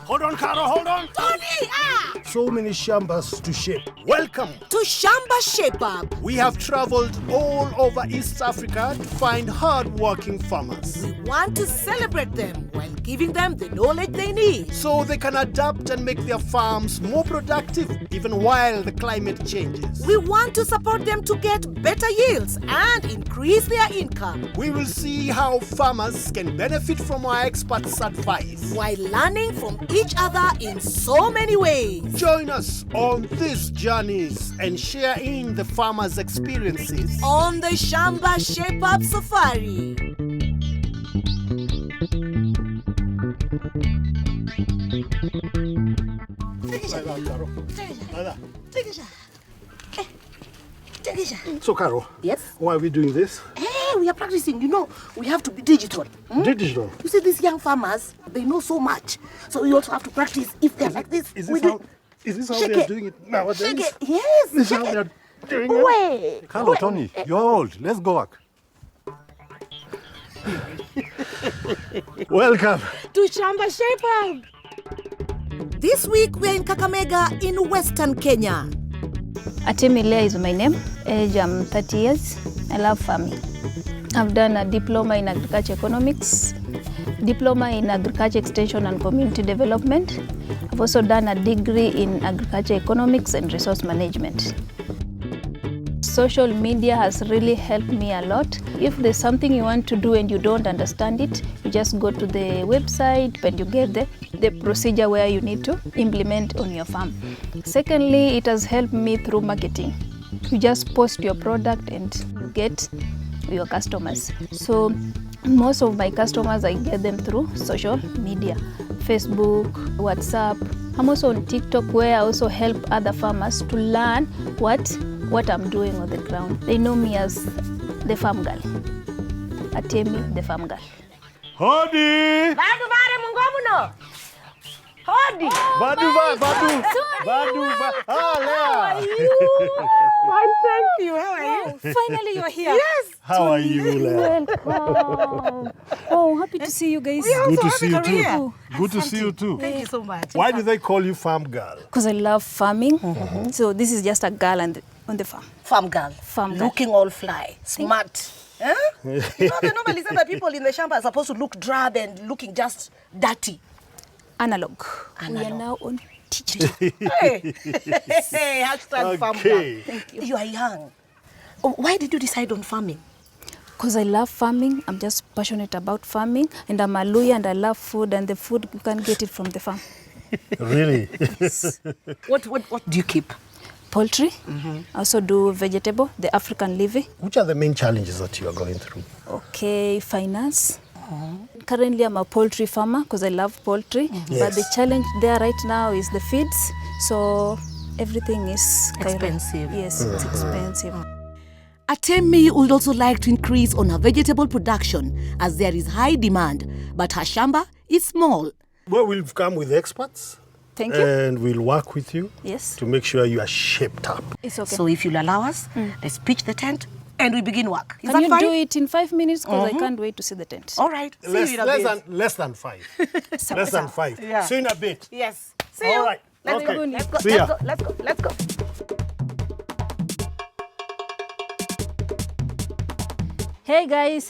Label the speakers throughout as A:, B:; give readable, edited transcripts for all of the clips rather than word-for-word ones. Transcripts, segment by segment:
A: Hold on, Caro, hold on.
B: Tony,
A: So many Shambas to shape. Welcome
B: to Shamba Shape Up.
A: We have traveled all over East Africa to find hard-working farmers.
B: We want to celebrate them while giving them the knowledge they need,
A: so they can adapt and make their farms more productive even while the climate changes.
B: We want to support them to get better yields and increase their income.
A: We will see how farmers can benefit from our experts' advice
B: while learning from each other in so many ways.
A: Join us on these journeys and share in the farmers' experiences
B: on the Shamba Shape Up Safari.
A: So, Caro,
B: yes?
A: Why are we doing this?
B: Hey, we are practicing. You know, we have to be digital.
A: Digital?
B: You see, these young farmers, they know so much. So we also have to practice. If they're like this,
A: is this how they're doing it nowadays?
B: Shake it. Yes.
A: This is how they're doing it?
B: Wait.
C: Carlo, Tony, you're old. Let's go work.
A: Welcome
B: to Shamba Shape Up. This week we're in Kakamega in Western Kenya.
D: Atemi Leah is my name. Age I'm 30 years. I love farming. I've done a diploma in agriculture economics, diploma in agriculture extension and community development. I've also done a degree in agriculture economics and resource management. Social media has really helped me a lot. If there's something you want to do and you don't understand it, you just go to the website and you get the procedure where you need to implement on your farm. Secondly, it has helped me through marketing. You just post your product and you get your customers. So most of my customers, I get them through social media, Facebook, WhatsApp. I'm also on TikTok, where I also help other farmers to learn what I'm doing on the ground. They know me as the farm girl. Atemi, the farm girl.
A: Hodi!
B: Badu bare mungomuno. Hodi!
A: Badu.
B: Ah, Leah. Fine, thank you. How are you?
D: Finally, you're here.
B: Yes.
A: How are you, Leah?
D: Welcome. Oh, happy to see you guys.
A: Good to see you too.
D: Oh,
A: Good to see you too.
B: Thank you so much.
A: Why do they call you farm girl?
D: because I love farming. So this is just a girl on the farm.
B: Farm girl.
D: Farm girl.
B: Looking all fly. Smart. Huh? You know, they normally say that people in the Shamba are supposed to look drab and looking just dirty.
D: Analog. We are now on digital.
B: Hey, hashtag farm girl.
D: Thank you.
B: You are young. Oh, why did you decide on farming?
D: Because I love farming. I'm just passionate about farming. And I'm a Luya and I love food. And the food, you can get it from the farm.
A: Really?
B: What do you keep?
D: Poultry. I also do vegetable, the African living.
A: Which are the main challenges that you are going through?
D: Okay, finance. Currently, I'm a poultry farmer because I love poultry.
A: Yes.
D: But the challenge there right now is the feeds. So everything is
B: Expensive.
D: Yes, it's expensive.
B: Atemi would also like to increase on her vegetable production as there is high demand, but her shamba is small.
A: Well, we've come with experts.
D: Thank you.
A: And we'll work with you
D: Yes.
A: to make sure you are shaped up.
D: It's okay.
B: So if you'll allow us, let's pitch the tent and we begin work. Is
D: Can
B: that
D: you
B: fine?
D: do it in 5 minutes? Because I can't wait to see the tent.
B: All right. See you in a bit.
A: Less than 5. Less than 5.
B: Yeah.
A: See you in a bit.
B: Yes. See you.
A: All right.
B: Let's
A: Okay.
B: go. Let's go.
A: See ya.
B: Let's go.
D: Hey guys,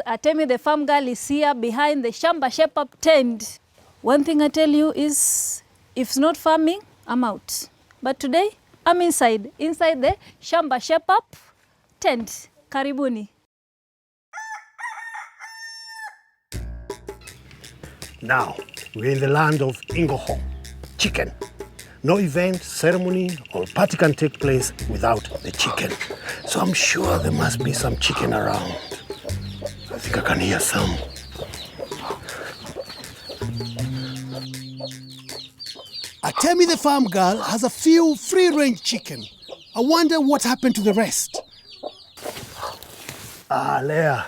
D: Atemi the farm girl is here behind the Shamba Shape Up tent. One thing I tell you is, if it's not farming, I'm out. But today, I'm inside the Shamba Shape Up tent. Karibuni.
A: Now, we're in the land of Ingoho, chicken. No event, ceremony, or party can take place without the chicken. So I'm sure there must be some chicken around. I think I can hear some. Atemi the farm girl has a few free-range chicken. I wonder what happened to the rest. Ah, Leah.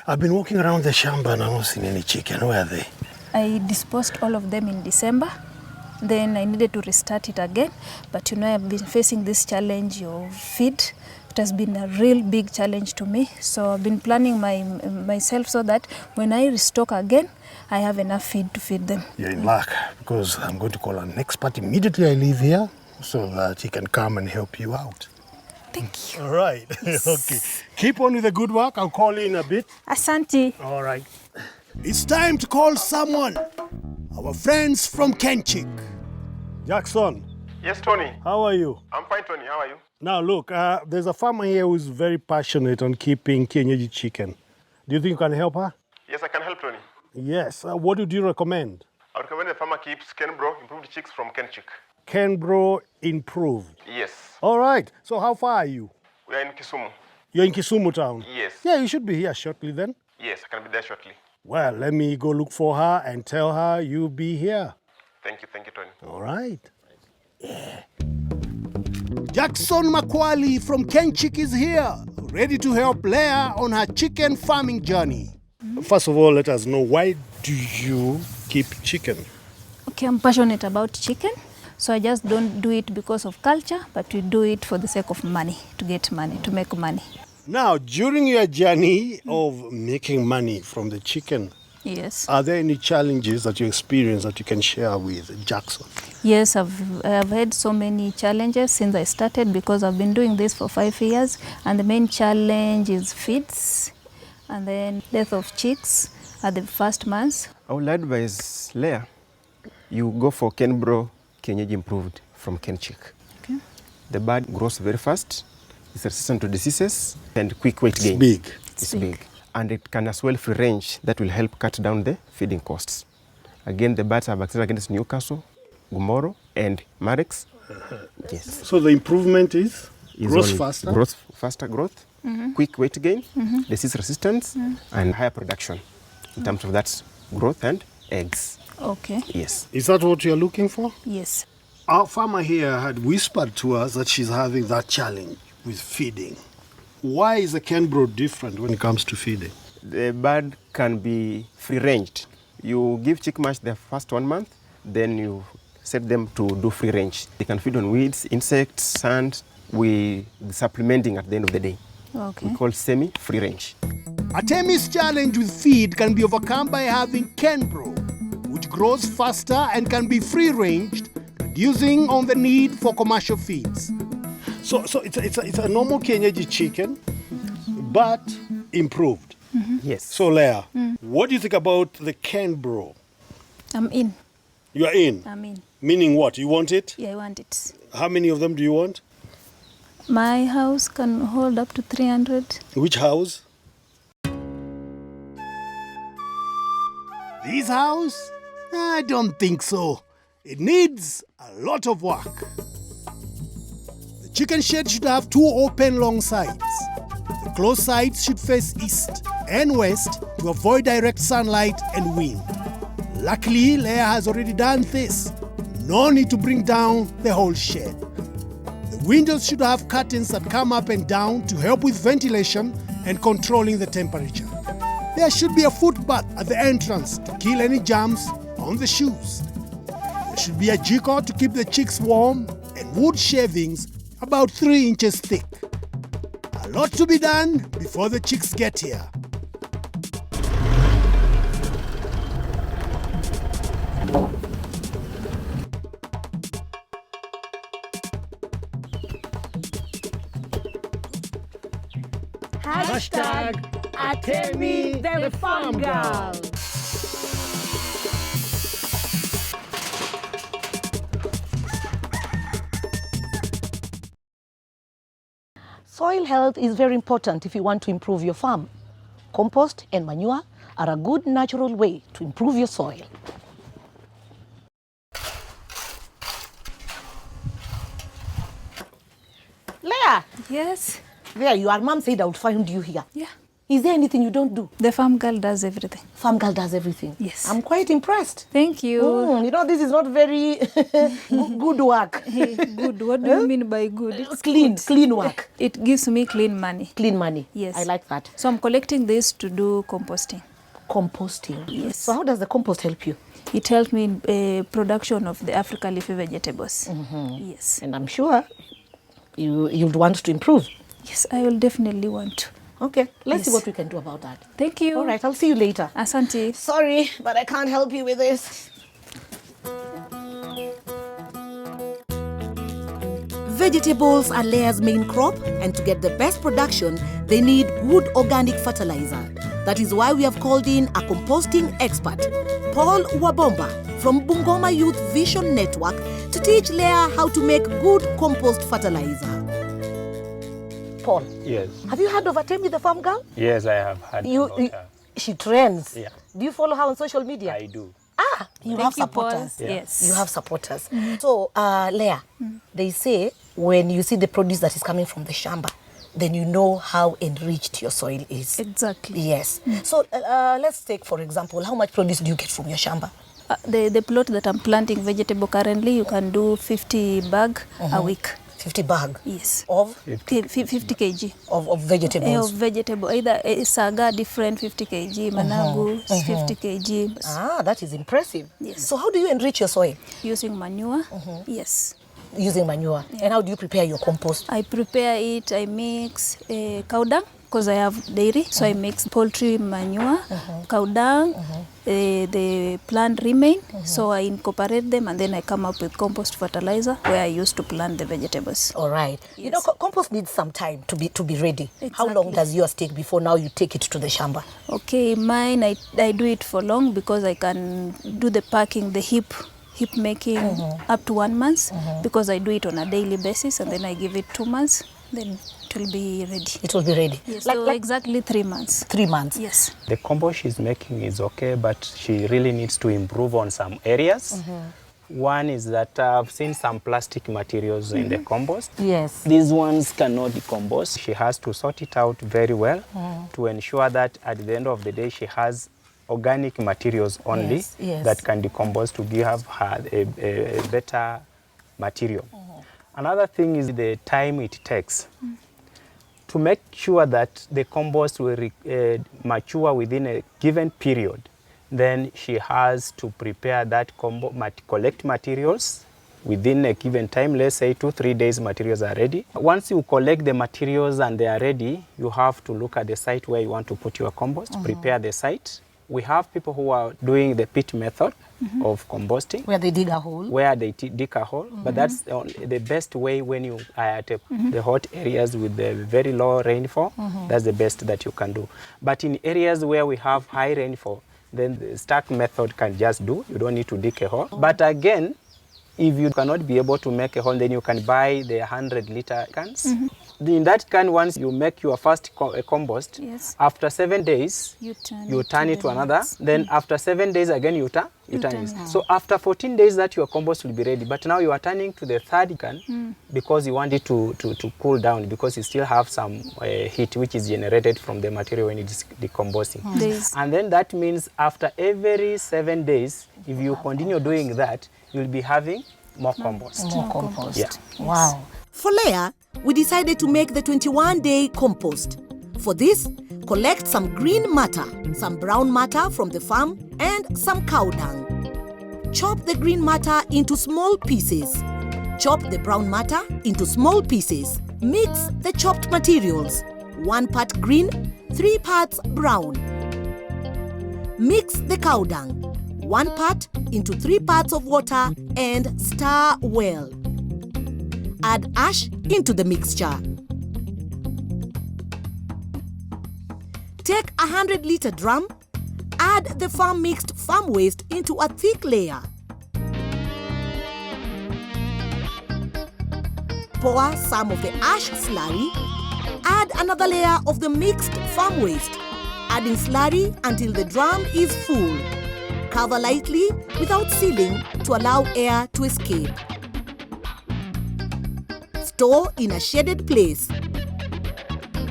A: I've been walking around the Shamba and I've not seen any chicken. Where are they?
D: I disposed all of them in December. Then I needed to restart it again. But you know, I've been facing this challenge of feed. It has been a real big challenge to me. So I've been planning myself so that when I restock again, I have enough feed to feed them.
A: You're in luck, because I'm going to call an expert immediately I leave here so that he can come and help you out.
D: Thank you.
A: All right.
D: Yes.
A: Okay. Keep on with the good work. I'll call you in a bit.
D: Asante.
A: All right. It's time to call someone. Our friends from Kenchik. Jackson,
E: Yes, Tony.
A: how are you?
E: I'm fine, Tony. How are you?
A: Now, look, there's a farmer here who's very passionate on keeping Kienyeji chicken. Do you think you can help her?
E: Yes, I can help, Tony.
A: Yes. What would you recommend?
E: I recommend the farmer keeps Kenbro improved chicks from Kenchik.
A: Kenbro improved.
E: Yes.
A: All right. So how far are you?
E: We are in Kisumu.
A: You're in Kisumu town?
E: Yes.
A: Yeah, you should be here shortly then.
E: Yes, I can be there shortly.
A: Well, let me go look for her and tell her you'll be here.
E: Thank you, Tony.
A: All right. Yeah. Jackson Makwali from Kenchik is here, ready to help Leah on her chicken farming journey. First of all, let us know, why do you keep chicken?
D: Okay, I'm passionate about chicken. So I just don't do it because of culture, but we do it for the sake of money, to get money, to make money.
A: Now, during your journey of making money from the chicken,
D: Yes.
A: are there any challenges that you experience that you can share with Jackson?
D: Yes, I've had so many challenges since I started, because I've been doing this for 5 years, and the main challenge is feeds and then death of chicks at the first months.
F: I would advise Leah, you go for Kenbro Kienyeji improved from Kenchik.
D: Okay.
F: The bird grows very fast, it's resistant to diseases, and quick weight gain.
A: Big.
F: It's big. And it can as well free range, that will help cut down the feeding costs. Again, the birds are vaccinated against Newcastle, Gumoro, and Marex. Yes.
A: So the improvement is grows
F: only
A: faster?
F: Faster growth, quick weight gain, disease resistance, and higher production in terms of that growth and eggs.
D: Okay.
F: Yes.
A: Is that what you're looking for?
D: Yes.
A: Our farmer here had whispered to us that she's having that challenge with feeding. Why is the Kenbro different when it comes to feeding?
F: The bird can be free-ranged. You give chick mash the first 1 month, then you set them to do free range. They can feed on weeds, insects, sand, with supplementing at the end of the day.
D: Okay.
F: We call semi-free range.
A: Atemi's challenge with feed can be overcome by having Kenbro, which grows faster and can be free-ranged, reducing on the need for commercial feeds. So it's a normal Kienyeji chicken, but improved.
F: Yes.
A: So Leah, what do you think about the Kenbro?
D: I'm in.
A: You are in?
D: I'm in.
A: Meaning what? You want it?
D: Yeah, I want it.
A: How many of them do you want?
D: My house can hold up to 300.
A: Which house? This house? I don't think so. It needs a lot of work. The chicken shed should have 2 open long sides. The closed sides should face east and west to avoid direct sunlight and wind. Luckily, Leah has already done this. No need to bring down the whole shed. The windows should have curtains that come up and down to help with ventilation and controlling the temperature. There should be a footbath at the entrance to kill any germs on the shoes. There should be a jiko to keep the chicks warm and wood shavings about 3 inches thick. A lot to be done before the chicks get here.
B: Hashtag Atemi the Farm Girl. Soil health is very important if you want to improve your farm. Compost and manure are a good natural way to improve your soil. Leah,
D: Yes.
B: there you are. Mom said I would find you here.
D: Yeah.
B: Is there anything you don't do?
D: The farm girl does everything.
B: Farm girl does everything.
D: Yes.
B: I'm quite impressed.
D: Thank you.
B: You know, this is not very good work.
D: Hey, good. What do you mean by good? It's
B: Clean,
D: good.
B: clean work.
D: It gives me clean money.
B: Clean money.
D: Yes.
B: I like that.
D: So I'm collecting this to do composting.
B: Composting.
D: Yes.
B: So how does the compost help you?
D: It helps me in production of the African leafy vegetables. Yes.
B: And I'm sure you'd want to improve.
D: Yes, I will definitely want to.
B: Okay, let's see
D: Yes.
B: what we can do about that.
D: Thank you.
B: All right, I'll see you later.
D: Asante.
B: Sorry, but I can't help you with this. Vegetables are Leah's main crop, and to get the best production, they need good organic fertilizer. That is why we have called in a composting expert, Paul Wabomba from Bungoma Youth Vision Network, to teach Leah how to make good compost fertilizer. Paul,
G: Yes,
B: have you heard of Atemi, the farm girl?
G: yes, I have had about her.
B: She trends.
G: Yeah.
B: Do you follow her on social media?
G: I do.
B: You
D: Thank
B: have
D: you, Paul.
B: supporters.
D: Yes.
B: You have supporters. So, Leah, they say when you see the produce that is coming from the Shamba, then you know how enriched your soil is.
D: Exactly.
B: Yes. So, let's take, for example, how much produce do you get from your Shamba?
D: The plot that I'm planting vegetable currently, you can do 50 bag a week.
B: 50 bag
D: Yes.
B: of
D: 50 kg.
B: of vegetables.
D: Of vegetable, either saga different 50 kg, managu 50 kg.
B: That is impressive.
D: Yes.
B: So, how do you enrich your soil?
D: Using manure. Yes.
B: Using manure. And how do you prepare your compost?
D: I prepare it, I mix cow dung because I have dairy, so I mix poultry manure, cow dung, the plant remain, so I incorporate them and then I come up with compost fertilizer where I used to plant the vegetables.
B: All right. You know,
D: Yes.
B: compost needs some time to be ready. How long
D: Exactly.
B: does yours take before now you take it to the Shamba?
D: Okay, mine I do it for long because I can do the packing, the heap making up to 1 month because I do it on a daily basis and then I give it 2 months, then it will be ready.
B: It will be ready.
D: Yes,
B: Like,
D: so
B: like
D: exactly 3 months.
B: 3 months.
D: Yes.
G: The compost she's making is okay, but she really needs to improve on some areas. One is that I've seen some plastic materials in the compost.
B: Yes.
G: These ones cannot decompose. She has to sort it out very well to ensure that at the end of the day she has organic materials only
B: Yes, yes.
G: that can decompose to give her a better material. Another thing is the time it takes to make sure that the compost will mature within a given period. Then she has to prepare that collect materials within a given time. Let's say 2-3 days materials are ready. Once you collect the materials and they are ready, you have to look at the site where you want to put your compost, prepare the site. We have people who are doing the pit method of composting,
B: Where they dig a hole.
G: where they dig a hole, but that's the best way when you are at the hot areas with the very low rainfall. That's the best that you can do. But in areas where we have high rainfall, then the stack method can just do. You don't need to dig a hole. But again, if you cannot be able to make a hole, then you can buy the 100-liter cans. In that can, once you make your first compost,
D: Yes.
G: after 7 days,
D: You
G: turn it to another.
D: next.
G: Then after 7 days again, you turn
D: turn
G: it.
D: it.
G: So after 14 days, that your compost will be ready. But now you are turning to the third can because you want it to cool down, because you still have some heat which is generated from the material when it is decomposing.
D: Days.
G: And then that means after every 7 days, if you continue doing that, you'll be having more compost.
B: More compost.
G: Yeah.
B: Wow.
H: For Leah, we decided to make the 21-day compost. For this, collect some green matter, some brown matter from the farm, and some cow dung. Chop the green matter into small pieces. Chop the brown matter into small pieces. Mix the chopped materials. 1 part green, 3 parts brown. Mix the cow dung, 1 part into 3 parts of water, and stir well. Add ash into the mixture. Take a 100-liter drum, add the farm mixed farm waste into a thick layer. Pour some of the ash slurry, add another layer of the mixed farm waste, adding slurry until the drum is full. Cover lightly without sealing to allow air to escape. Store in a shaded place.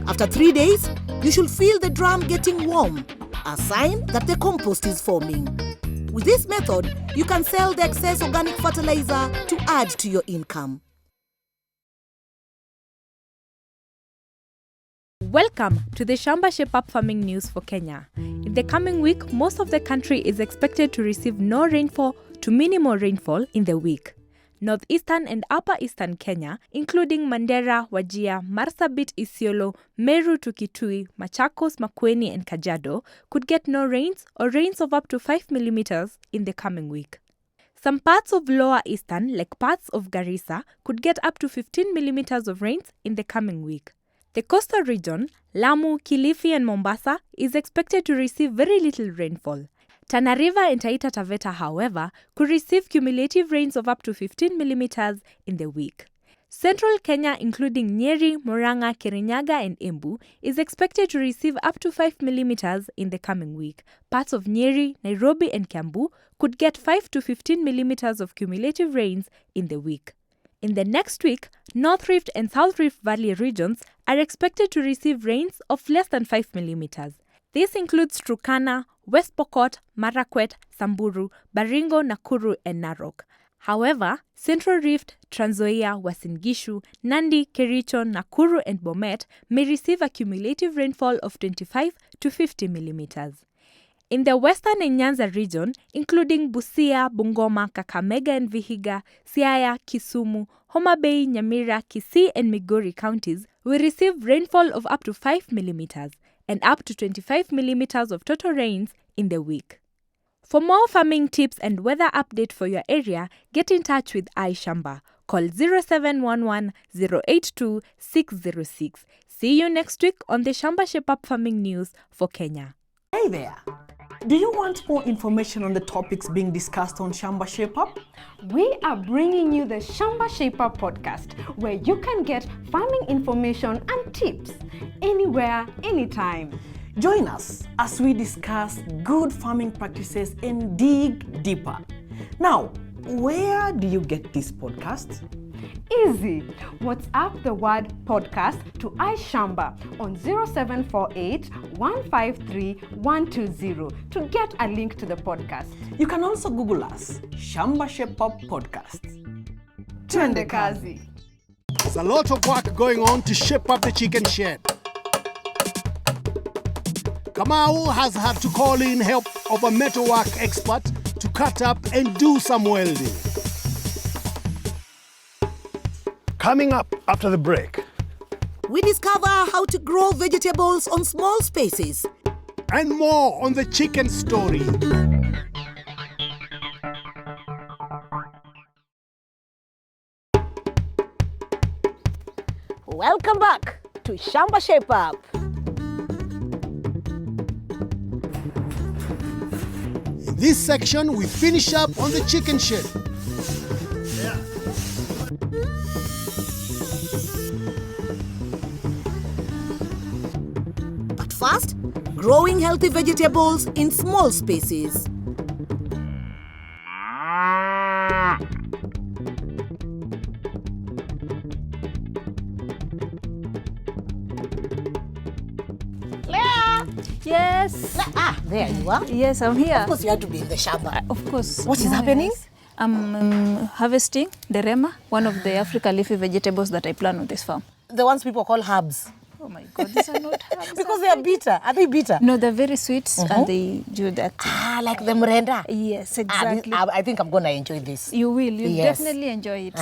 H: After 3 days, you should feel the drum getting warm, a sign that the compost is forming. With this method, you can sell the excess organic fertilizer to add to your income.
I: Welcome to the Shamba Shape Up Farming News for Kenya. In the coming week, most of the country is expected to receive no rainfall to minimal rainfall in the week. northeastern and upper eastern Kenya, including Mandera, Wajir, Marsabit, Isiolo, Meru to Kitui, Machakos, Makueni, and Kajiado, could get no rains or rains of up to 5 millimeters in the coming week. Some parts of lower eastern, like parts of Garissa, could get up to 15 millimeters of rains in the coming week. The coastal region, Lamu, Kilifi, and Mombasa, is expected to receive very little rainfall. Tana River and Taita Taveta, however, could receive cumulative rains of up to 15 millimeters in the week. Central Kenya, including Nyeri, Murang'a, Kirinyaga, and Embu, is expected to receive up to 5 millimeters in the coming week. Parts of Nyeri, Nairobi, and Kiambu could get 5 to 15 millimeters of cumulative rains in the week. In the next week, North Rift and South Rift Valley regions are expected to receive rains of less than 5 millimeters. This includes Turkana, West Pokot, Marakwet, Samburu, Baringo, Nakuru, and Narok. However, Central Rift, Trans Nzoia, Uasin Gishu, Nandi, Kericho, Nakuru, and Bomet may receive a cumulative rainfall of 25 to 50 millimeters. In the western and Nyanza region, including Busia, Bungoma, Kakamega, and Vihiga, Siaya, Kisumu, Homa Bay, Nyamira, Kisii, and Migori counties will receive rainfall of up to 5 millimeters and up to 25 millimeters of total rains in the week. For more farming tips and weather update for your area, get in touch with Shamba. Call 0711 082 606. See you next week on the Shamba Shape Up Farming News for Kenya.
J: Hey there! Do you want more information on the topics being discussed on Shamba Shape Up?
K: We are bringing you the Shamba Shape Up podcast, where you can get farming information and tips anywhere, anytime.
J: Join us as we discuss good farming practices and dig deeper. Now, where do you get these podcasts?
K: Easy. WhatsApp the word podcast to Shamba on 0748 153 120 to get a link to the podcast.
J: You can also Google us, Shamba Shape Up Podcast.
K: Twende kazi.
A: There's a lot of work going on to shape up the chicken shed. Kamau has had to call in help of a metalwork expert to cut up and do some welding. Coming up after the break,
H: we discover how to grow vegetables on small spaces.
A: And more on the chicken story.
H: Welcome back to Shamba Shape Up.
A: In this section, we finish up on the chicken shed.
H: But first, growing healthy vegetables in small spaces. Leah!
D: Yes.
H: There you are.
D: Yes, I'm here.
H: Of course, you have to be in the shamba.
D: Of course.
H: What is happening?
D: I'm harvesting the rema, one of the African leafy vegetables that I plant on this farm.
H: The ones people call herbs.
D: Oh my God, these are not herbs.
H: Because they are bitter. Are they bitter?
D: No, they're very sweet and they do that.
H: Like the mrenda.
D: Yes, exactly.
H: I think I'm going to enjoy this.
D: You will. You'll definitely enjoy it.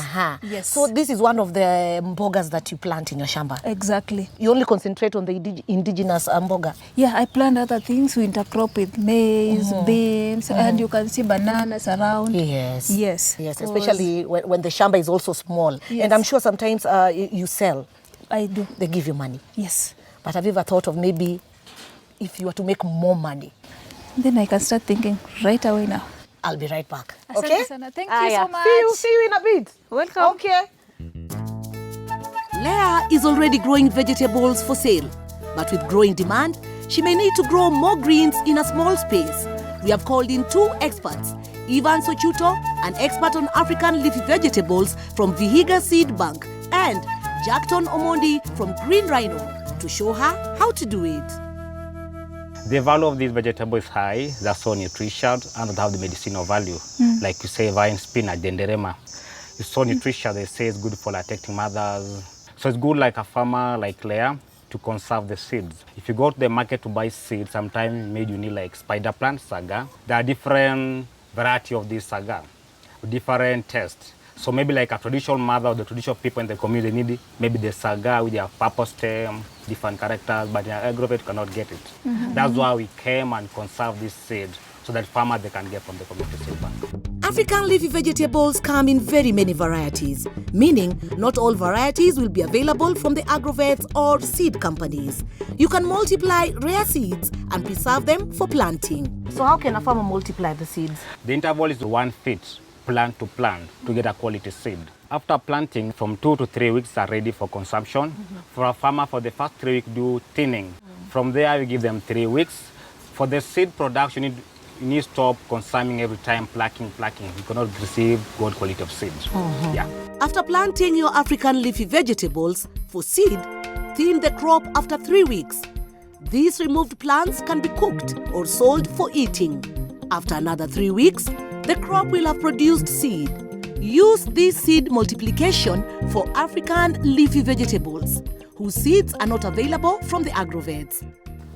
D: Yes.
H: So this is one of the mbogas that you plant in your shamba.
D: Exactly.
H: You only concentrate on the indigenous mboga.
D: Yeah, I plant other things. We intercrop with maize, beans, and you can see bananas around.
H: Yes.
D: Yes.
H: Yes, especially when the shamba is also small.
D: Yes.
H: And I'm sure sometimes you sell.
D: I do.
H: They give you money.
D: Yes.
H: But have you ever thought of maybe if you were to make more money?
D: Then I can start thinking right away now.
H: I'll be right back.
D: Asante
H: Okay?
D: sana. Thank you so much.
H: See you in a bit.
D: Welcome.
H: Okay. Leah is already growing vegetables for sale. But with growing demand, she may need to grow more greens in a small space. We have called in two experts, Ivan Sochuto, an expert on African leafy vegetables from Vihiga Seed Bank, and Jackton Omondi from Green Rhino, to show her how to do it.
G: The value of this vegetable is high. They're so nutritious and they have the medicinal value. Like you say, vine, spinach, denderema. It's so nutritious. They say it's good for lactating mothers. So it's good like a farmer like Leah to conserve the seeds. If you go to the market to buy seeds, sometimes maybe you need like spider plant saga. There are different variety of this saga, different taste. So maybe like a traditional mother or the traditional people in the community, they need maybe the saga with their purple stem, different characters, but the aggregate cannot get it. That's why we came and conserve this seed so that farmers they can get from the community seed bank.
H: African leafy vegetables come in very many varieties, meaning not all varieties will be available from the agrovets or seed companies. You can multiply rare seeds and preserve them for planting.
B: So how can a farmer multiply the seeds?
G: The interval is 1 feet plant to plant to get a quality seed. After planting, from 2 to 3 weeks are ready for consumption. For a farmer, for the first 3 weeks, do thinning. From there, we give them 3 weeks. For the seed production, you need to stop consuming every time, plucking. You cannot receive good quality of seeds. Yeah.
H: After planting your African leafy vegetables for seed, thin the crop after 3 weeks. These removed plants can be cooked or sold for eating. After another 3 weeks, the crop will have produced seed. Use this seed multiplication for African leafy vegetables, whose seeds are not available from the agrovets.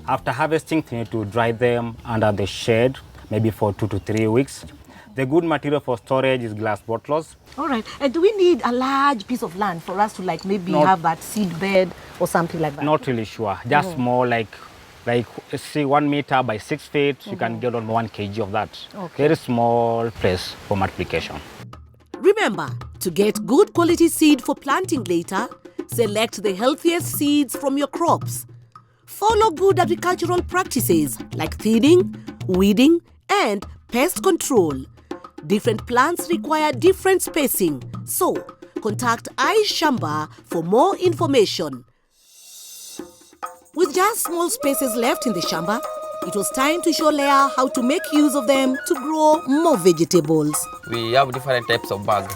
G: After harvesting, you need to dry them under the shade, maybe for 2 to 3 weeks. The good material for storage is glass bottles.
B: All right. And do we need a large piece of land for us to maybe have that seed bed or something like that?
G: Not really sure. Just more like say 1 meter by 6 feet, you can get on 1 kg of that.
B: Okay.
G: Very small place for multiplication.
H: Remember, to get good quality seed for planting later, select the healthiest seeds from your crops. Follow good agricultural practices like thinning, weeding, and pest control. Different plants require different spacing, so contact Shamba for more information. With just small spaces left in the Shamba, it was time to show Leah how to make use of them to grow more vegetables.
L: We have different types of bag.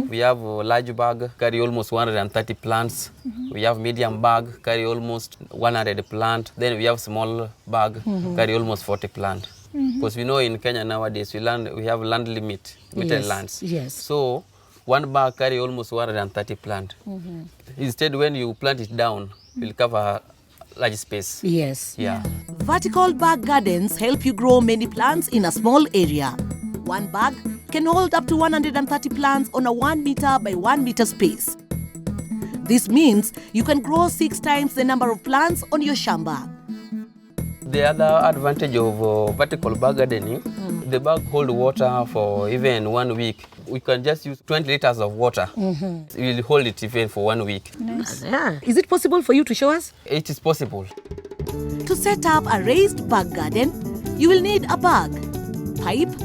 L: We have a large bag, carry almost 130 plants. We have medium bag, carry almost 100 plants. Then we have small bag, carry almost 40 plants. Because we know in Kenya nowadays, we have land limited lands.
B: Yes.
L: So one bag carry almost 130 plants. Instead, when you plant it down, you'll cover large space.
B: Yes.
L: Yeah.
H: Vertical bag gardens help you grow many plants in a small area. One bag can hold up to 130 plants on a 1 meter by 1 meter space. This means you can grow 6 times the number of plants on your Shamba.
L: The other advantage of vertical bag gardening, the bag hold water for even 1 week. We can just use 20 liters of water. We'll hold it even for 1 week.
B: Nice.
H: Yeah. Is it possible for you to show us?
L: It is possible.
H: To set up a raised bag garden, you will need a bag, pipe,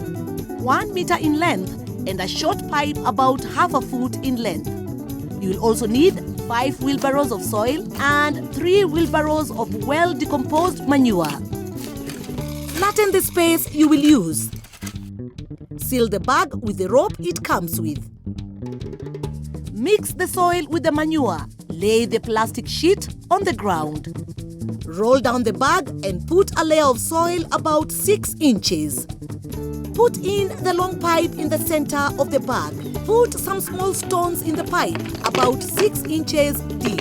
H: 1 meter in length, and a short pipe about half a foot in length. You will also need 5 wheelbarrows of soil and 3 wheelbarrows of well-decomposed manure. Flatten the space you will use. Seal the bag with the rope it comes with. Mix the soil with the manure. Lay the plastic sheet on the ground. Roll down the bag and put a layer of soil about 6 inches. Put in the long pipe in the center of the bag. Put some small stones in the pipe about 6 inches deep.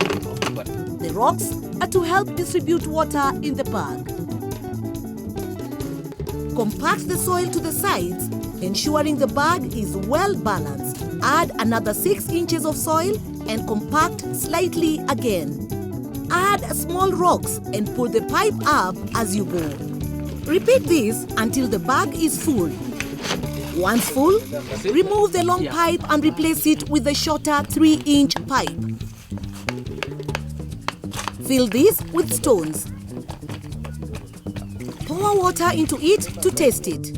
H: The rocks are to help distribute water in the bag. Compact the soil to the sides, ensuring the bag is well balanced. Add another 6 inches of soil and compact slightly again. Add small rocks and pull the pipe up as you go. Repeat this until the bag is full. Once full, remove the long pipe and replace it with the shorter 3-inch pipe. Fill this with stones. Pour water into it to test it.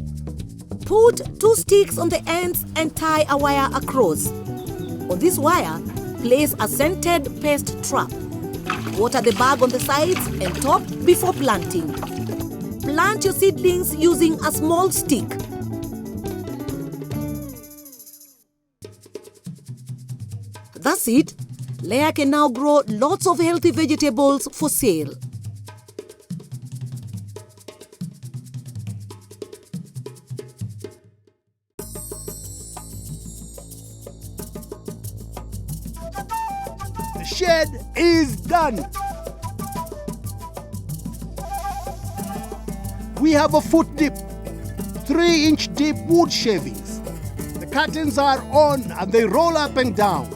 H: Put 2 sticks on the ends and tie a wire across. On this wire, place a scented pest trap. Water the bag on the sides and top before planting. Plant your seedlings using a small stick. That's it. Leah can now grow lots of healthy vegetables for sale.
A: The shed is done. We have a foot deep, 3-inch deep wood shavings. The curtains are on and they roll up and down.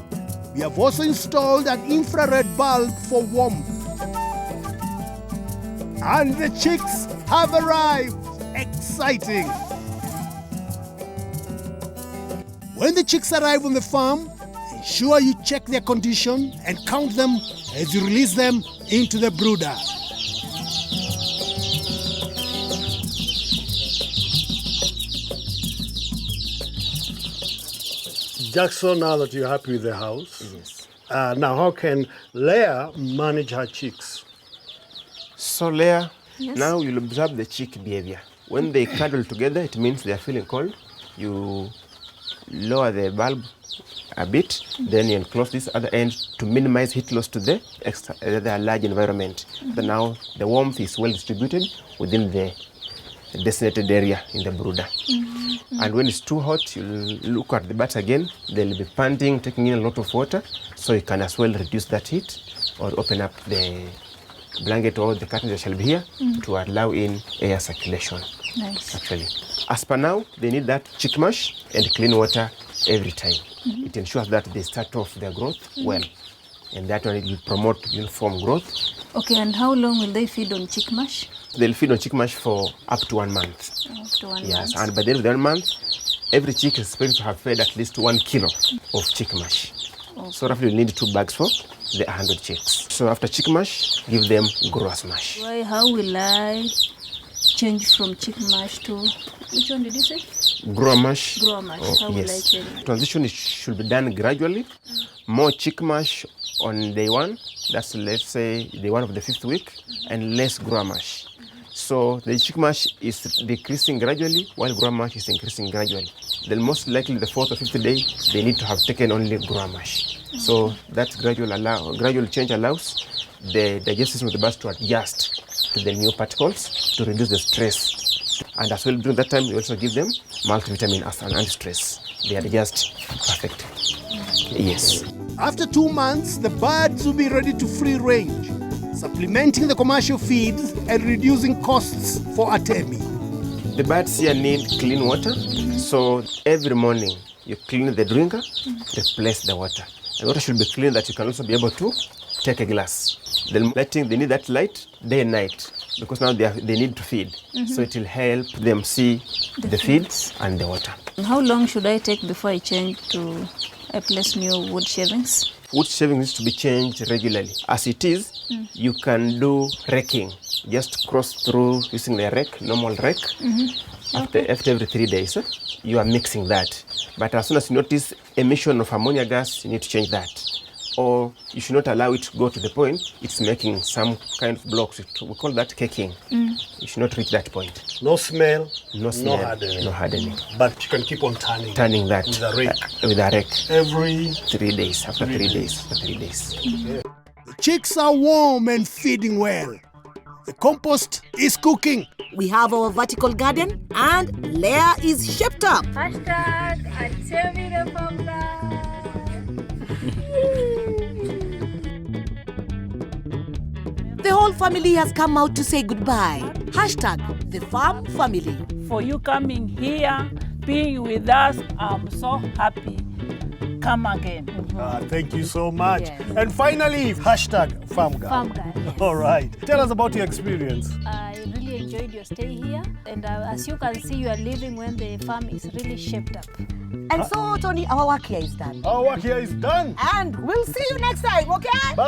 A: We have also installed an infrared bulb for warmth. And the chicks have arrived. Exciting! When the chicks arrive on the farm, ensure you check their condition and count them as you release them into the brooder. Jackson, now that you're happy with the house,
F: Yes.
A: Now how can Leah manage her chicks?
F: So Leah,
D: Yes.
F: now you'll observe the chick behavior. When they cuddle together, it means they are feeling cold. You lower the bulb a bit, then you enclose this other end to minimize heat loss to the large environment. So now the warmth is well distributed within the designated area in the brooder. And when it's too hot, you'll look at the bats again. They'll be panting, taking in a lot of water, so you can as well reduce that heat or open up the blanket or the curtains that shall be here to allow in air circulation.
D: Nice.
F: Actually, as per now, they need that chick mash and clean water every time. It ensures that they start off their growth well, and that one will promote uniform growth.
D: Okay, and how long will they feed on chick mash?
F: They'll feed on chick mash for up to 1 month.
D: Up to 1
F: Yes,
D: month.
F: and by the end of the 1 month, every chick is supposed to have fed at least 1 kilo of chick mash. So roughly you need 2 bags for the 100 chicks. So after chick mash, give them grass mash.
D: Why, how will I change from chick mash to, which one did you say?
F: Grower mash.
D: Grower mash. How will I
F: Yes.
D: change?
F: Transition should be done gradually. More chick mash on day 1, that's let's say day 1 of the 5th week, and less grower mash. So the chick mash is decreasing gradually while grower mash is increasing gradually. Then most likely the 4th or 5th day, they need to have taken only grower mash. So that gradual change allows the digestive system of the birds to adjust to the new particles to reduce the stress. And as well during that time, we also give them multivitamin as an anti-stress. They adjust perfectly. Yes.
A: After 2 months, the birds will be ready to free range, supplementing the commercial feeds and reducing costs for Atemi.
F: The birds here need clean water, so every morning you clean the drinker, replace the water. The water should be clean that you can also be able to take a glass. Then they need that light day and night because now they need to feed. So it will help them see the feeds and the water.
D: How long should I take before I change to place new wood shavings?
F: Wood shavings needs to be changed regularly. As it is, you can do raking. Just cross through using the rake, normal rake. After every 3 days, you are mixing that. But as soon as you notice emission of ammonia gas, you need to change that. Or you should not allow it to go to the point it's making some kind of blocks. We call that caking. You should not reach that point.
A: No smell,
F: No smell,
A: hardening.
F: no hardening.
A: But you can keep on turning
F: that
A: with a rake.
F: with a rake.
A: Every
F: 3 days, after 3 days, after 3 days.
A: The chicks are warm and feeding well. The compost is cooking.
H: We have our vertical garden and Leah is shaped up.
D: Hashtag Atemi the Farmer.
H: The whole family has come out to say goodbye. Hashtag the farm family.
M: For you coming here, being with us, I'm so happy. Come again.
A: Thank you so much.
D: Yes.
A: And finally, hashtag farm guy.
D: Farm guy.
A: All right. Tell us about your experience.
D: I really enjoyed your stay here, and as you can see, you are living when the farm is really shaped up.
H: And so, Tony, our work here is done.
A: Our work here is done.
H: And we'll see you next time, okay?
A: Bye.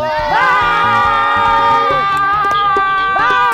A: Bye.